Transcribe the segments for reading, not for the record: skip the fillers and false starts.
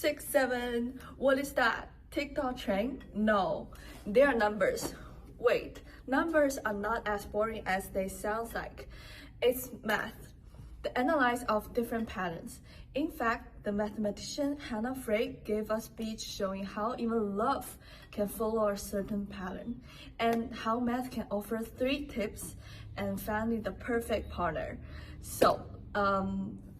6, 7. What is that? TikTok trend? No, they are numbers. Wait, numbers are not as boring as they sound like. It's math, the analysis of different patterns. In fact, the mathematician Hannah Frey gave a speech showing how even love can follow a certain pattern, and how math can offer 3 tips and finding the perfect partner. So,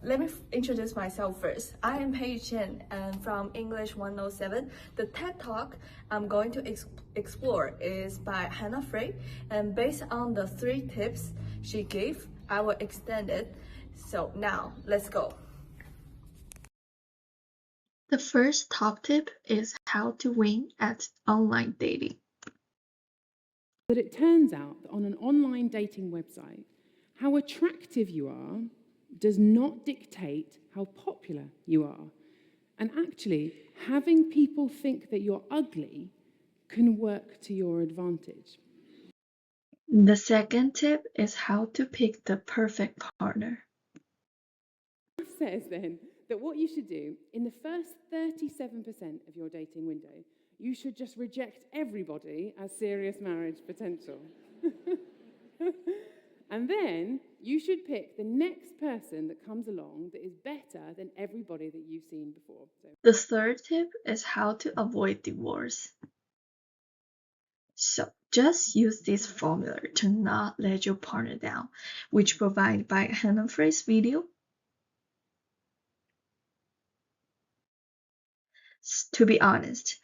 let me introduce myself first. I am Paige Chien and from English 107. The TED Talk I'm going to explore is by Hannah Frey, and based on the 3 tips she gave, I will extend it. So now, let's go. The first top tip is how to win at online dating. But it turns out that on an online dating website, how attractive you are does not dictate how popular you are. And actually, having people think that you're ugly can work to your advantage. The second tip is how to pick the perfect partner. It says then that what you should do in the first 37% of your dating window, you should just reject everybody as serious marriage potential. And then you should pick the next person that comes along that is better than everybody that you've seen before. The third tip is how to avoid divorce. So just use this formula to not let your partner down, which provided by Hannah Frey's video. To be honest,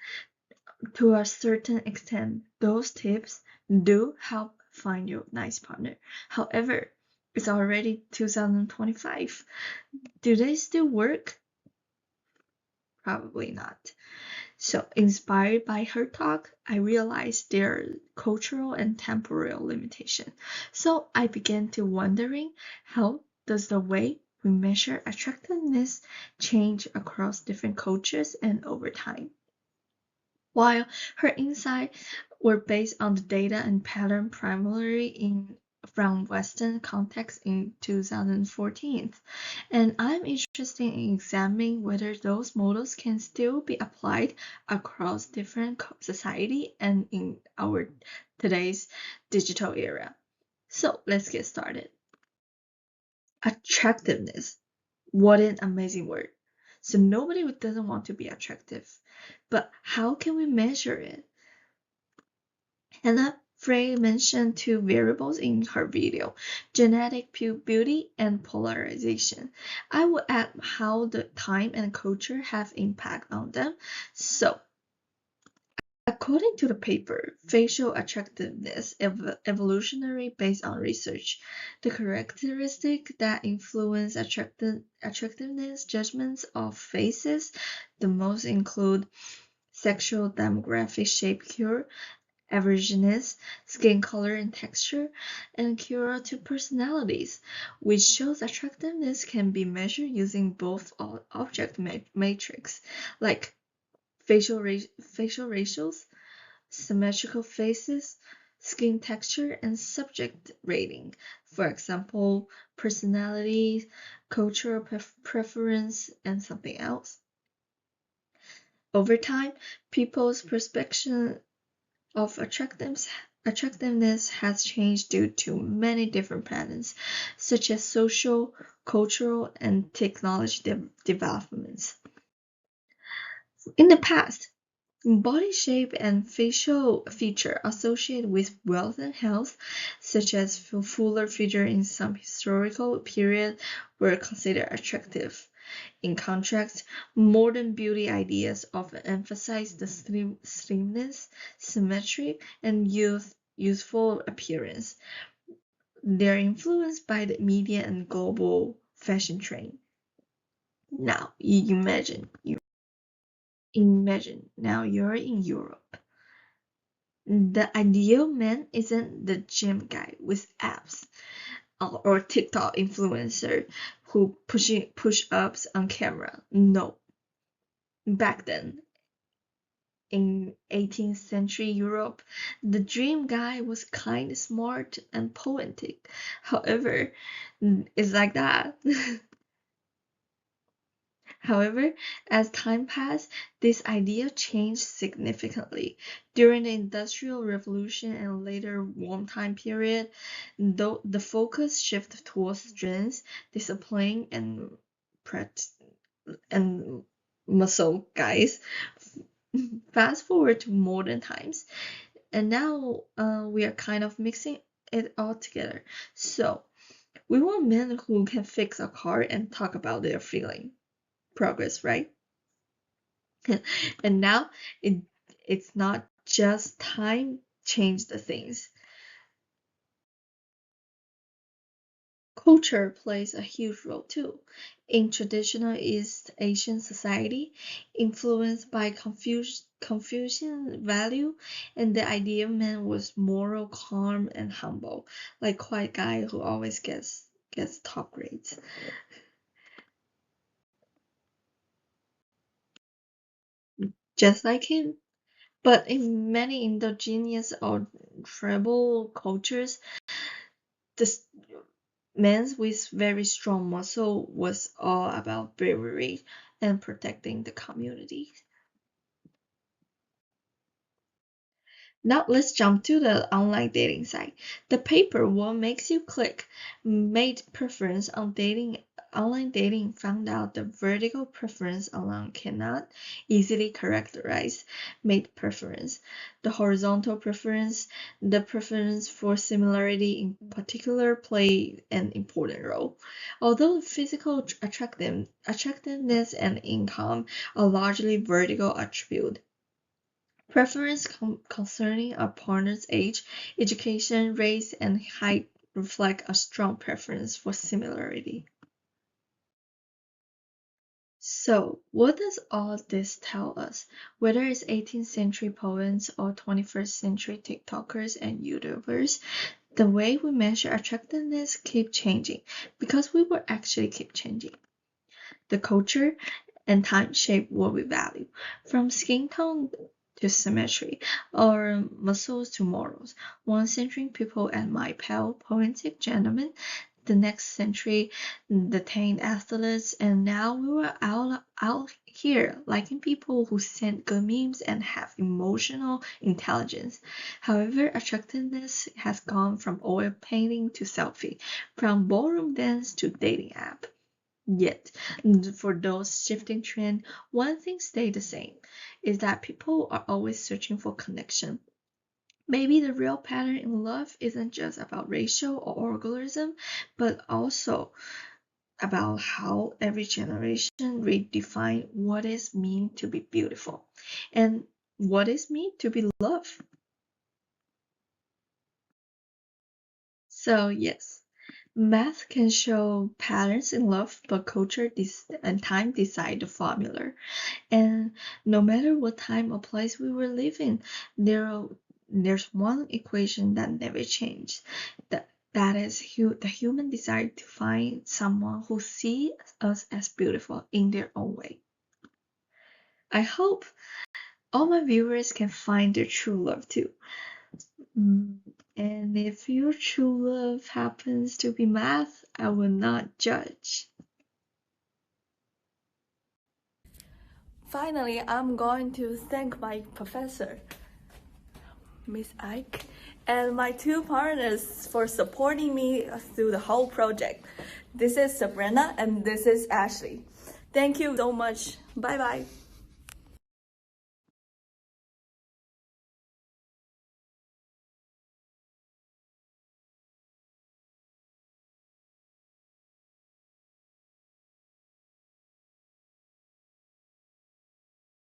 to a certain extent, those tips do help find your nice partner. However, it's already 2025. Do they still work? Probably not. So, inspired by her talk, I realized there are cultural and temporal limitations. So, I began to wondering, how does the way we measure attractiveness change across different cultures and over time? While her insights were based on the data and pattern primarily from Western context in 2014, and I'm interested in examining whether those models can still be applied across different society and in our today's digital era. So let's get started. Attractiveness. What an amazing word. So nobody doesn't want to be attractive. But how can we measure it? Hannah Frey mentioned 2 variables in her video, genetic beauty and polarization. I will add how the time and culture have impact on them. So, according to the paper, facial attractiveness evolutionary based on research, the characteristics that influence attractiveness judgments of faces the most include sexual demographic shape cure, aversioness, skin color and texture, and cure to personalities, which shows attractiveness can be measured using both object matrix, like facial ratios, symmetrical faces, skin texture, and subject rating. For example, personality, cultural preference, and something else. Over time, people's perception of attractiveness has changed due to many different patterns, such as social, cultural, and technology developments. In the past, body shape and facial feature associated with wealth and health, such as fuller figure in some historical period, were considered attractive. In contrast, modern beauty ideas often emphasize the slimness, symmetry, and youthful appearance. They're influenced by the media and global fashion trend. Now, imagine now you're in Europe. The ideal man isn't the gym guy with abs or TikTok influencer who push ups on camera. No. Back then, in 18th century Europe, the dream guy was kind of smart and poetic. However, it's like that. However, as time passed, this idea changed significantly. During the Industrial Revolution and later warm time period, though the focus shifted towards strength, discipline, and muscle guys. Fast forward to modern times, and now we are kind of mixing it all together. So we want men who can fix a car and talk about their feeling progress, right? And now it's not just time changed the things. Culture plays a huge role too. In traditional East Asian society, influenced by Confucian value, and the ideal man was moral, calm, and humble, like quiet guy who always gets top grades. Just like him. But in many indigenous or tribal cultures, this men with very strong muscle was all about bravery and protecting the community. Now let's jump to the online dating site. The paper What Makes You Click made preference on dating. Online dating found out the vertical preference alone cannot easily characterize mate preference. The horizontal preference, the preference for similarity in particular, play an important role. Although physical attractiveness and income are largely vertical attributes, preference concerning a partner's age, education, race, and height reflect a strong preference for similarity. So, what does all this tell us? Whether it's 18th century poems or 21st century TikTokers and YouTubers, the way we measure attractiveness keep changing because we will actually keep changing. The culture and time shape what we value, from skin tone to symmetry, or muscles to morals. One century people admire pale, poetic gentlemen, the next century the tame athletes, and now we were out here liking people who send good memes and have emotional intelligence. However, attractiveness has gone from oil painting to selfie, from ballroom dance to dating app. Yet, for those shifting trends, one thing stayed the same, is that people are always searching for connection. Maybe the real pattern in love isn't just about ratio or orgasm, but also about how every generation redefine what is mean to be beautiful and what is mean to be loved. So yes, math can show patterns in love, but culture and time decide the formula. And no matter what time or place we were living, there's one equation that never changed. That is the human desire to find someone who sees us as beautiful in their own way. I hope all my viewers can find their true love too. And if your true love happens to be math, I will not judge. Finally, I'm going to thank my professor, Miss Ike, and my two partners for supporting me through the whole project. This is Sabrina and this is Ashley. Thank you so much. Bye bye.